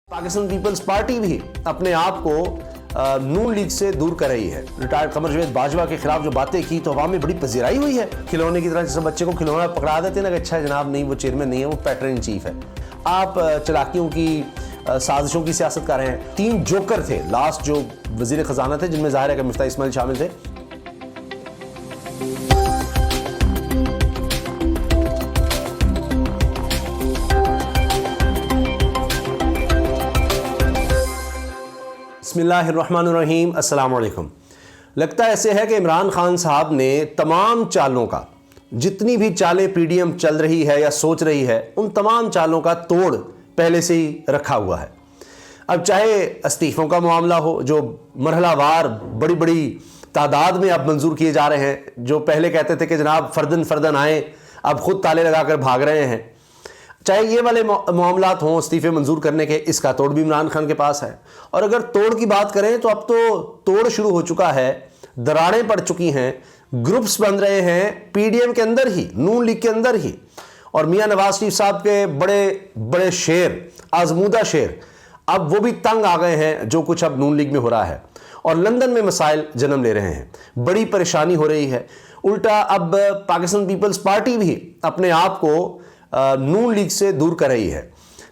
Pakistan peoples party भी अपने आप को नून लीग से दूर कर रही है। रिटायर्ड कमर जावेद बाजवा के खिलाफ जो बातें की तो अवाम में बड़ी पजीराई हुई है। खिलौने की तरह जैसे बच्चे को खिलौना पकड़ा देते हैं ना कि अच्छा जनाब नहीं वो चेयरमैन नहीं है, वो पैटर्न इन चीफ है। आप चलाकियों की साजिशों की सियासत कर रहे हैं। 3 जोकर थे लास्ट जो वजीर खजाना थे, जिनमें जाहिर है कि मिफ्ता इस्माइल शामिल थे। बिस्मिल्लाहिर्रहमानिर्रहीम, अस्सलाम वालेकुम। लगता ऐसे है कि इमरान खान साहब ने तमाम चालों का, जितनी भी चालें पीडीएम चल रही है या सोच रही है, उन तमाम चालों का तोड़ पहले से ही रखा हुआ है। अब चाहे इस्तीफ़ों का मामला हो, जो मरहलावार बड़ी बड़ी तादाद में अब मंजूर किए जा रहे हैं, जो पहले कहते थे कि जनाब फर्दन फर्दन आए, अब खुद ताले लगाकर भाग रहे हैं। चाहे ये वाले मामलात हों इस्तीफ़े मंजूर करने के, इसका तोड़ भी इमरान खान के पास है। और अगर तोड़ की बात करें तो अब तो तोड़ शुरू हो चुका है, दरारें पड़ चुकी हैं, ग्रुप्स बन रहे हैं पीडीएम के अंदर ही, नून लीग के अंदर ही। और मियां नवाज शरीफ साहब के बड़े बड़े शेर, आजमूदा शेर, अब वो भी तंग आ गए हैं जो कुछ अब नून लीग में हो रहा है। और लंदन में मसाइल जन्म ले रहे हैं, बड़ी परेशानी हो रही है। उल्टा अब पाकिस्तान पीपल्स पार्टी भी अपने आप को नून लीग से दूर कर रही है।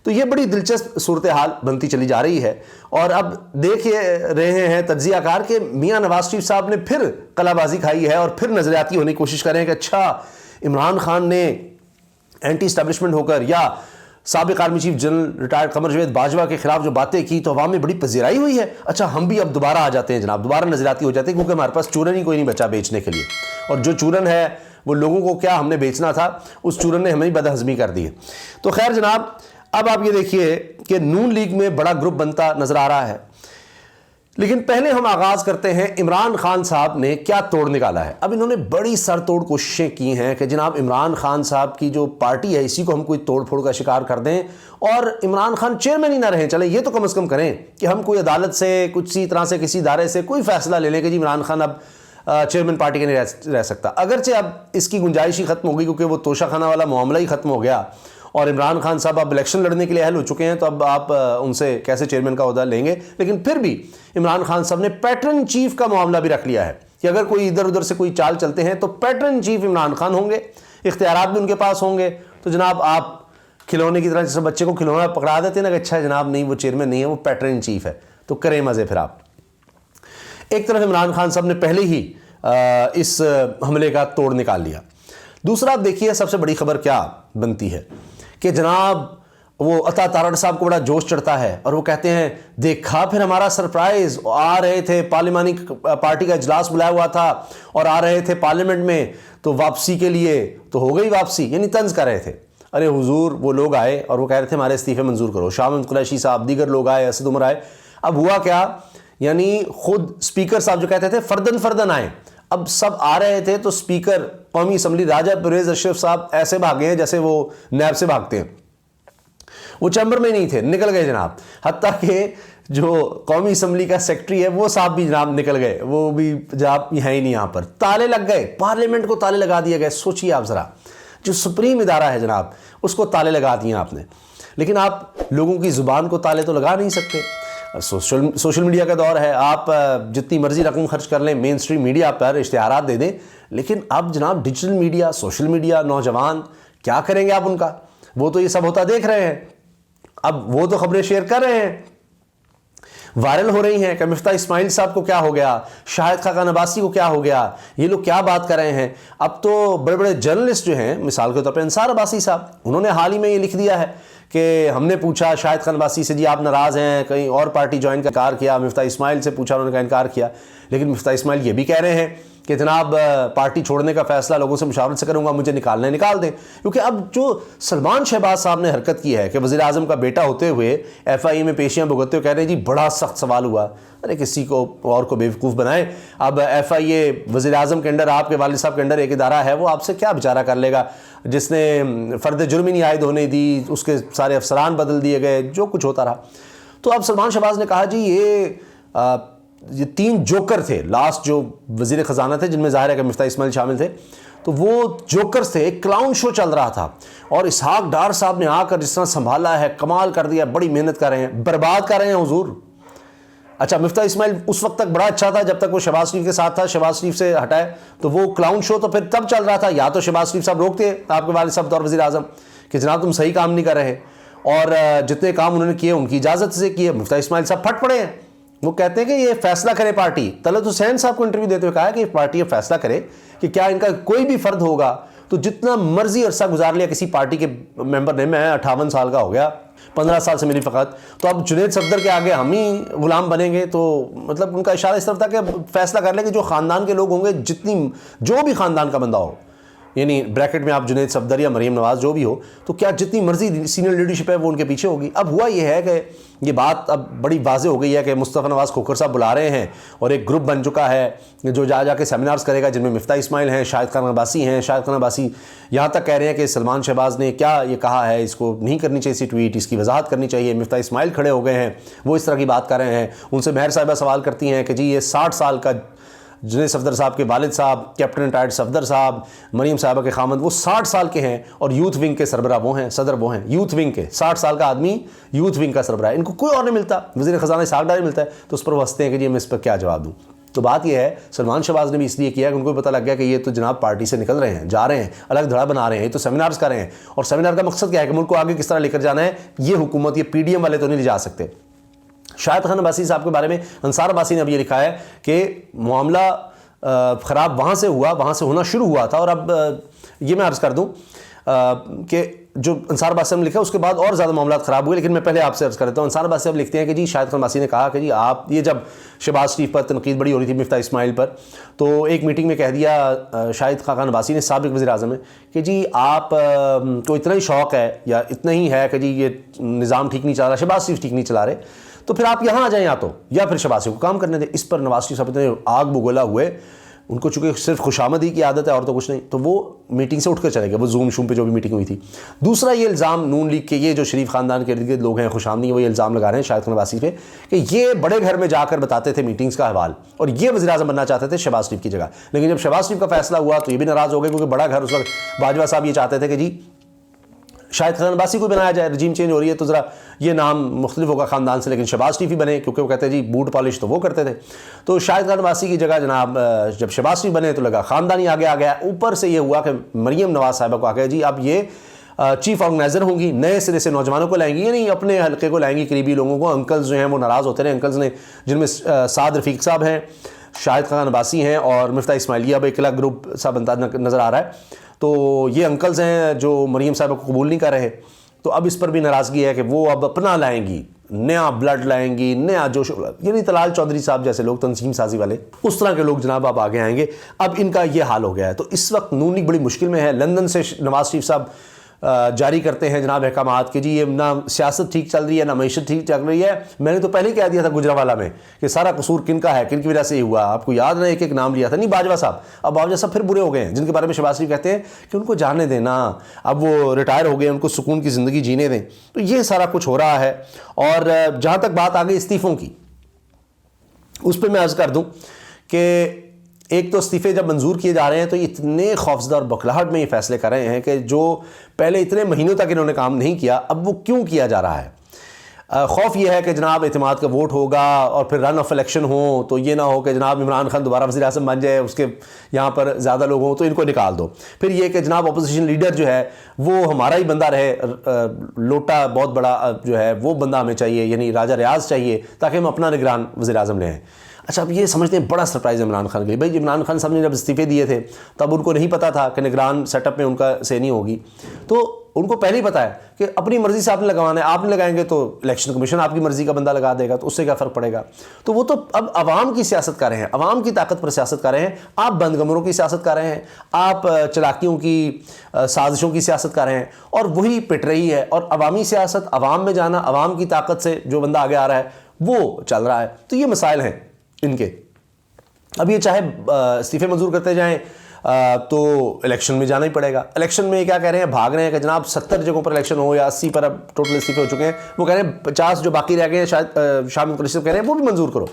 तो ये बड़ी दिलचस्प सूरत हाल बनती चली जा रही है। और अब देख रहे हैं तज्जियाकार के मियां नवाज शरीफ साहब ने फिर कलाबाजी खाई है और फिर नजरियाती होने की कोशिश कर रहे हैं कि अच्छा इमरान खान ने एंटी इस्टेब्लिशमेंट होकर या साबिक army chief general retired Qamar Javed Bajwa के खिलाफ जो बातें की तो अवाम में बड़ी पजीराई हुई है। अच्छा हम भी अब दोबारा आ जाते हैं जनाब, दोबारा नजरियाती हो जाते हैं, क्योंकि हमारे पास चूरन ही कोई नहीं बचा बेचने के लिए। और जो चूरन है वो लोगों को क्या हमने बेचना था, उस चूरन ने हमें ही बदहजमी कर दी है। तो खैर जनाब, अब आप ये देखिए कि नून लीग में बड़ा ग्रुप बनता नजर आ रहा है। लेकिन पहले हम आगाज करते हैं इमरान खान साहब ने क्या तोड़ निकाला है। अब इन्होंने बड़ी सर तोड़ कोशिशें की हैं कि जनाब इमरान खान साहब की जो पार्टी है इसी को हम कोई तोड़ फोड़ का शिकार कर दें और इमरान खान चेयरमैन ही ना रहें। चले ये तो कम से कम करें कि हम कोई अदालत से कुछ सी तरह से किसी इदारे से कोई फैसला ले लें कि जी इमरान खान अब चेयरमैन पार्टी के नहीं रह सकता। अगरचे अब इसकी गुंजाइश ही खत्म हो गई, क्योंकि वो तोशाखाना वाला मामला ही खत्म हो गया और इमरान खान साहब अब इलेक्शन लड़ने के लिए अहल हो चुके हैं, तो अब आप उनसे कैसे चेयरमैन का ओहदा लेंगे। लेकिन फिर भी इमरान खान साहब ने पैटर्न चीफ का मामला भी रख लिया है कि अगर कोई इधर उधर से कोई चाल चलते हैं तो पैटर्न चीफ इमरान खान होंगे, इख्तियारात भी उनके पास होंगे। तो जनाब आप खिलौने की तरह जैसे बच्चे को खिलौना पकड़ा देते हैं ना कि अच्छा जनाब नहीं वो चेयरमैन नहीं है, वो पैटर्न चीफ है, तो करें मजे। फिर आप एक तरफ इमरान खान साहब ने पहले ही इस हमले का तोड़ निकाल लिया। दूसरा आप देखिए सबसे बड़ी खबर क्या बनती है कि जनाब वो अता तारड़ साहब को बड़ा जोश चढ़ता है और वो कहते हैं देखा फिर हमारा सरप्राइज, आ रहे थे पार्लिमानी पार्टी का इजलास बुलाया हुआ था और आ रहे थे पार्लियामेंट में, तो वापसी के लिए तो हो गई वापसी, यानी तंज कर रहे थे। अरे हुजूर वो लोग आए और वो कह रहे थे हमारे इस्तीफे मंजूर करो, शाह महमूद कुरैशी साहब, दीगर लोग आए, असद उमर आए। अब हुआ क्या, यानी खुद स्पीकर साहब जो कहते थे फर्दन फर्दन आए, अब सब आ रहे थे तो स्पीकर कौमी असम्बली राजा परवेज अशरफ साहब ऐसे भागे हैं जैसे वो नैब से भागते हैं। वो चैम्बर में नहीं थे, निकल गए जनाब। हत्ता कि जो कौमी असम्बली का सेक्रेटरी है वो साहब भी जनाब निकल गए, वो भी जनाब है ही नहीं यहाँ पर। ताले लग गए, पार्लियामेंट को ताले लगा दिए गए। सोचिए आप जरा, जो सुप्रीम इदारा है जनाब उसको ताले लगा दिए आपने। लेकिन आप लोगों की जुबान को ताले तो लगा नहीं सकते। सोशल मीडिया का दौर है, आप जितनी मर्जी रकम खर्च कर लें मेन स्ट्रीम मीडिया पर इश्तिहारात दे दें, लेकिन अब जनाब डिजिटल मीडिया, सोशल मीडिया, नौजवान क्या करेंगे आप उनका? वो तो ये सब होता देख रहे हैं। अब वो तो खबरें शेयर कर रहे हैं, वायरल हो रही हैं कि मिफ्ता इस्माइल साहब को क्या हो गया, शाहिद खाकान अब्बासी को क्या हो गया, ये लोग क्या बात कर रहे हैं। अब तो बड़े बड़े जर्नलिस्ट जो हैं, मिसाल के तौर पर अंसार अब्बासी साहब, उन्होंने हाल ही में ये लिख दिया है कि हमने पूछा शाहिद खान अब्बासी से जी आप नाराज़ हैं, कहीं और पार्टी ज्वाइन का इनकार किया। मिफ्ता इस्माइल से पूछा, उन्होंने कहा इनकार किया। लेकिन मिफ्ता इस्माइल ये भी कह रहे हैं कि जनाब पार्टी छोड़ने का फैसला लोगों से मुशावरत से करूंगा, मुझे निकालना है निकाल दें। क्योंकि अब जो सलमान शहबाज साहब ने हरकत की है कि वज़ीर आज़म का बेटा होते हुए FIA में पेशियां भुगतते हुए कह रहे हैं जी बड़ा सख्त सवाल हुआ। अरे किसी को और को बेवकूफ़ बनाएं। अब FIA वज़ीर आज़म के अंडर, आपके वालिद साहब के अंडर एक इदारा है, वो आपसे क्या बेचारा कर लेगा, जिसने फ़र्द जुर्म ही नहीं आयद होने दी, उसके सारे अफसरान बदल दिए गए, जो कुछ होता रहा। तो अब सलमान शहबाज ने कहा जी ये 3 जोकर थे लास्ट जो वजीर ख़जाना थे, जिनमें ज़ाहिर है कि मिफ्ता इस्माइल शामिल थे। तो वो जोकर्स थे, एक क्लाउन शो चल रहा था और इसहाक डार साहब ने आकर जिस तरह संभाला है, कमाल कर दिया, बड़ी मेहनत कर रहे हैं, बर्बाद कर रहे हैं हुजूर। अच्छा, मिफ्ता इस्माइल उस वक्त तक बड़ा अच्छा था जब तक वो शहबाज शरीफ के साथ था, शहबाज शरीफ से हटाए तो वो क्लाउन शो तो फिर तब चल रहा था, या तो शहबाज शरीफ साहब रोकते आपके वालिद साहब और वज़ीर आज़म कि जनाब तुम सही काम नहीं कर रहे, और जितने काम उन्होंने किए उनकी इजाज़त से किए। मिफ्ता इस्माइल साहब फट पड़े हैं, वो कहते हैं कि ये फैसला करे पार्टी। तलत हुसैन साहब को इंटरव्यू देते हुए कहा कि पार्टी ये फैसला करे कि क्या इनका कोई भी फर्द होगा तो जितना मर्जी अरसा गुजार लिया किसी पार्टी के मेंबर ने, मैं 58 साल का हो गया, 15 साल से मेरी फ़कत, तो अब जुनैद सफदर के आगे हम ही गुलाम बनेंगे। तो मतलब उनका इशारा इस तरफ था कि फैसला कर लें कि जो ख़ानदान के लोग होंगे, जितनी जो भी ख़ानदान का बंदा हो, यानी ब्रैकेट में आप जुनैद सफदर या मरीम नवाज़ जो भी हो, तो क्या जितनी मर्जी सीनियर लीडरशिप है वो उनके पीछे होगी। अब हुआ ये है कि ये बात अब बड़ी वाज़े हो गई है कि मुस्तफ़ा नवाज़ खोखर साहब बुला रहे हैं और एक ग्रुप बन चुका है जो जाके सेमिनार्स करेगा, जिनमें मिफ्ता इस्माइल हैं, शाहिद खान अब्बासी हैं। शाहिद खान अब्बासी यहाँ तक कह रहे हैं कि सलमान शहबाज ने क्या ये कहा है, इसको नहीं करनी चाहिए सी ट्वीट, इसकी वजाहत करनी चाहिए। मिफ्ता इस्माइल खड़े हो गए हैं, वो इस तरह की बात कर रहे हैं। उनसे महर साहिबा सवाल करती हैं कि जी ये 60 साल का जुनैद सफदर साहब के वालिद साहब, कैप्टन रिटायर्ड सफदर साहब, मरीम साहबा के खामद, वो 60 साल के हैं और यूथ विंग के सरबराह वो हैं, सदर वो हैं यूथ विंग के। 60 साल का आदमी यूथ विंग का सरबराह, इनको कोई और नहीं मिलता, वज़ीर ख़जाना इसहाक डार मिलता है। तो उस पर वो हंसते हैं कि जी मैं इस पर क्या जवाब दूँ। तो बात यह है, सलमान शहबाज ने भी इसलिए किया कि उनको पता लग गया कि ये तो जनाब पार्टी से निकल रहे हैं, जा रहे हैं, अलग धड़ा बना रहे हैं, ये तो सेमिनार्स कर रहे हैं। और सेमिनार का मकसद क्या है कि मुल्क को आगे किस तरह लेकर जाना है, ये हुकूमत, ये PDM वाले तो नहीं ले जा सकते। शाहिद खान अब्बासी साहब के बारे में अंसार अब्बासी ने अब ये लिखा है कि मामला ख़राब वहाँ से हुआ, वहाँ से होना शुरू हुआ था। और अब ये मैं अर्ज़ कर दूँ कि जो अंसार अब्बासी ने लिखा उसके बाद और ज़्यादा मामला ख़राब हुए, लेकिन मैं पहले आपसे अर्ज़ कर देता हूँ। अंसार अब्बासी अब लिखते हैं कि जी शाहिद खान अब्बासी ने कहा कि जी आप, ये जब शहबाज शरीफ पर तनकीद बड़ी हो रही थी मिफ्ता इस्माइल पर, तो एक मीटिंग में कह दिया शाहिद खान अब्बासी ने, साबिक़ वज़ीर आज़म, कि जी आप को इतना ही शौक़ है या इतना ही है कि जी ये निज़ाम ठीक नहीं चला रहा, शहबाज शरीफ ठीक नहीं चला रहे, तो फिर आप यहाँ आ जाएँ या फिर शहबाज शरीफ को काम करने दें। इस पर नवाज शरीफ साहब इतने आग बगोला हुए, उनको चूँकि सिर्फ खुशामदी की आदत है और तो कुछ नहीं, तो वो मीटिंग से उठकर चले गए, वो जूम शूम पे जो भी मीटिंग हुई थी। दूसरा ये इल्ज़ाम नून लीग के ये जो शरीफ ख़ानदान के इर्द गिर्द लोग हैं खुशामदी, वो ये इल्ज़ाम लगा रहे हैं शाहिद खान अब्बासी पे कि ये बड़े घर में जाकर बताते थे मीटिंग्स का अहवाल, और ये वज़ीर आज़म बनना चाहते थे शहबाज शरीफ की जगह। लेकिन जब शहबाज शरीफ का फैसला हुआ तो ये भी नाराज़ हो गए, क्योंकि बड़ा घर उस वक्त बाजवा साहब ये चाहते थे कि जी शाहिद खान अब्बासी को बनाया जाए, रजीम चेंज हो रही है तो ज़रा ये नाम मुख्तलिफ होगा ख़ानदान से, लेकिन शहबाज शरीफ ही बने, क्योंकि वो कहते हैं जी बूट पॉलिश तो वो करते थे। तो शाहिद खान अब्बासी की जगह जनाब जब शहबाज शरीफ बने तो लगा ख़ानदान ही आगे आ गया। ऊपर से ये हुआ कि मरीम नवाज़ साहिबा को आ गया जी अब ये चीफ ऑर्गेनाइज़र होंगी, नए सिरे से नौजवानों को लाएंगी, ये नहीं अपने हल्के को लाएंगी, करीबी लोगों को। अंकल्स जो हैं वो नाराज़ होते रहे, अंकल्स ने, जिनमें साद रफ़ीक साहब हैं, शाहिद खान अब्बासी हैं और मिफ्ता इस्माइल, अब एक अलग ग्रुप सा बनता नज़र आ रहा है। तो ये अंकल्स हैं जो मरीम साहबा को कबूल नहीं कर रहे, तो अब इस पर भी नाराज़गी है कि वो अब अपना लाएंगी, नया ब्लड लाएंगी, नया जोश, यानी तलाल चौधरी साहब जैसे लोग, तंजीम साजी वाले, उस तरह के लोग जनाब अब आगे आएंगे। अब इनका ये हाल हो गया है। तो इस वक्त नून लीग बड़ी मुश्किल में है। लंदन से नवाज शरीफ साहब जारी करते हैं जनाब अहकामात कि जी ये ना सियासत ठीक चल रही है, ना मईशत ठीक चल रही है। मैंने तो पहले ही कह दिया था गुजरावाला में कि सारा कसूर किन का है, किन की वजह से ही हुआ। आपको याद ना एक एक नाम लिया था, नहीं बाजवा साहब, अब बाजवा साहब फिर बुरे हो गए हैं, जिनके बारे में शहबाज शरीफ कहते हैं कि उनको जाने देना, अब वो रिटायर हो गए, उनको सुकून की ज़िंदगी जीने दें। तो ये सारा कुछ हो रहा है। और जहाँ तक बात आ गई इस्तीफ़ों की, उस पर मैं अर्ज़ कर दूँ कि एक तो इस्तीफ़े जब मंजूर किए जा रहे हैं तो इतने खौफजदा और बखलाहट में ये फैसले कर रहे हैं कि जो पहले इतने महीनों तक इन्होंने काम नहीं किया, अब वो क्यों किया जा रहा है। खौफ ये है कि जनाब एतमाद का वोट होगा और फिर रन ऑफ इलेक्शन हो, तो ये ना हो कि जनाब इमरान खान दोबारा वज़ीर आज़म बन जाए, उसके यहाँ पर ज़्यादा लोग हों तो इनको निकाल दो। फिर ये कि जनाब अपोजिशन लीडर जो है वो हमारा ही बंदा रहे, लोटा बहुत बड़ा जो है वो बंदा हमें चाहिए, यानी राजा रियाज चाहिए, ताकि हम अपना निगरान वज़ीर आज़म लें। अच्छा, अब ये समझते हैं बड़ा सरप्राइज़ है इमरान खान के लिए। भाई इमरान खान साहब ने जब इस्तीफ़े दिए थे तब उनको नहीं पता था कि निगरान सेटअप में उनका से नहीं होगी, तो उनको पहले ही पता है कि अपनी मर्ज़ी से आपने लगवाना है, आप नहीं लगाएंगे तो इलेक्शन कमीशन आपकी मर्ज़ी का बंदा लगा देगा, तो उससे क्या फ़र्क पड़ेगा। तो वो तो अब अवाम की सियासत कर रहे हैं, अवाम की ताकत पर सियासत कर रहे हैं। आप बंदगमरों की सियासत कर रहे हैं, आप चलाकियों की साजिशों की सियासत कर रहे हैं, और वही पिट रही है। और अवामी सियासत, अवाम में जाना, अवाम की ताकत से जो बंदा आगे आ रहा है वो चल रहा है। तो ये मसाइल हैं इनके। अब ये चाहे इस्तीफ़े मंजूर करते जाएं तो इलेक्शन में जाना ही पड़ेगा। इलेक्शन में क्या कह रहे हैं, भाग रहे हैं कि जनाब 70 जगहों पर इलेक्शन हो या 80 पर अब टोटल इस्तीफ़े हो चुके हैं। वो कह रहे हैं 50 जो बाकी रह गए हैं, शायद शामिल कह रहे हैं वो भी मंजूर करो।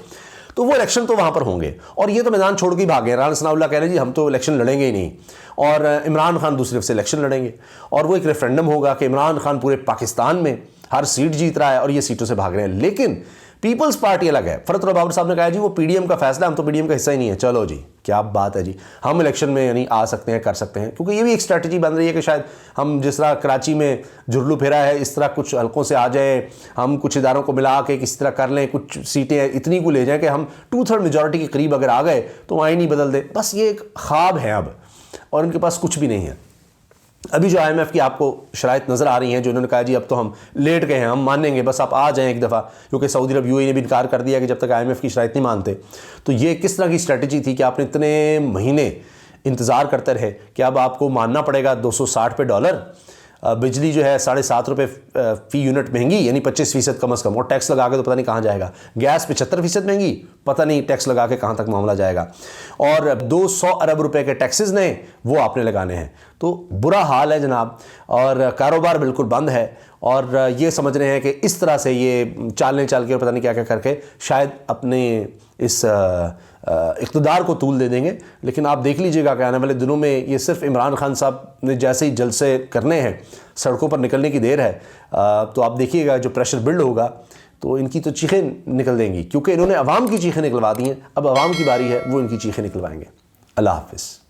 तो वो इलेक्शन तो वहाँ पर होंगे। और ये तो मैदान छोड़ के ही भागे। राना सनाउल्लाह कह रहे हैं जी हम तो इलेक्शन लड़ेंगे ही नहीं, और इमरान खान दूसरी तरफ से इलेक्शन लड़ेंगे, और वो एक रेफरेंडम होगा कि इमरान खान पूरे पाकिस्तान में हर सीट जीत रहा है और ये सीटों से भाग रहे हैं। लेकिन पीपल्स पार्टी अलग है। फरत बाबर साहब ने कहा जी वो पीडीएम का फैसला, हम तो पीडीएम का हिस्सा ही नहीं है। चलो जी, क्या बात है जी, हम इलेक्शन में यानी आ सकते हैं, कर सकते हैं, क्योंकि ये भी एक स्ट्रैटेजी बन रही है कि शायद हम जिस तरह कराची में जुर्लू फेरा है इस तरह कुछ हल्कों से आ जाए, हम कुछ इदारों को मिला के किसी तरह कर लें, कुछ सीटें इतनी को ले जाएं कि हम 2/3 मेजॉरिटी के करीब अगर आ गए तो आईन ही बदल दें। बस ये एक ख्वाब है अब, और इनके पास कुछ भी नहीं है। अभी जो IMF की आपको शराइत नज़र आ रही हैं, जो उन्होंने कहा जी अब तो हम लेट गए हैं, हम मानेंगे, बस आप आ जाएं एक दफ़ा, क्योंकि सऊदी अरब UAE ने भी इनकार कर दिया कि जब तक IMF की शराइत नहीं मानते। तो ये किस तरह की स्ट्रेटजी थी कि आपने इतने महीने इंतज़ार करते रहे कि अब आपको मानना पड़ेगा 260 पे डॉलर, बिजली जो है 7.5 रुपये फ़ी यूनिट महंगी, यानी 25% कम अज़ कम, और टैक्स लगा के तो पता नहीं कहाँ जाएगा। गैस 75% महंगी, पता नहीं टैक्स लगा के कहाँ तक मामला जाएगा। और 200 अरब रुपए के टैक्सेस ने वो आपने लगाने हैं। तो बुरा हाल है जनाब, और कारोबार बिल्कुल बंद है, और ये समझ रहे हैं कि इस तरह से ये चाल के और पता नहीं क्या क्या करके शायद अपने इस इक़्तिदार को तूल दे देंगे। लेकिन आप देख लीजिएगा कि आने वाले दिनों में ये सिर्फ इमरान खान साहब ने जैसे ही जलसे करने हैं, सड़कों पर निकलने की देर है, तो आप देखिएगा जो प्रेशर बिल्ड होगा तो इनकी तो चीखें निकल देंगी, क्योंकि इन्होंने अवाम की चीखें निकलवा दी हैं। अब अवाम की बारी है, वो इनकी चीखें निकलवाएंगे। अल्लाह हाफ़िज़।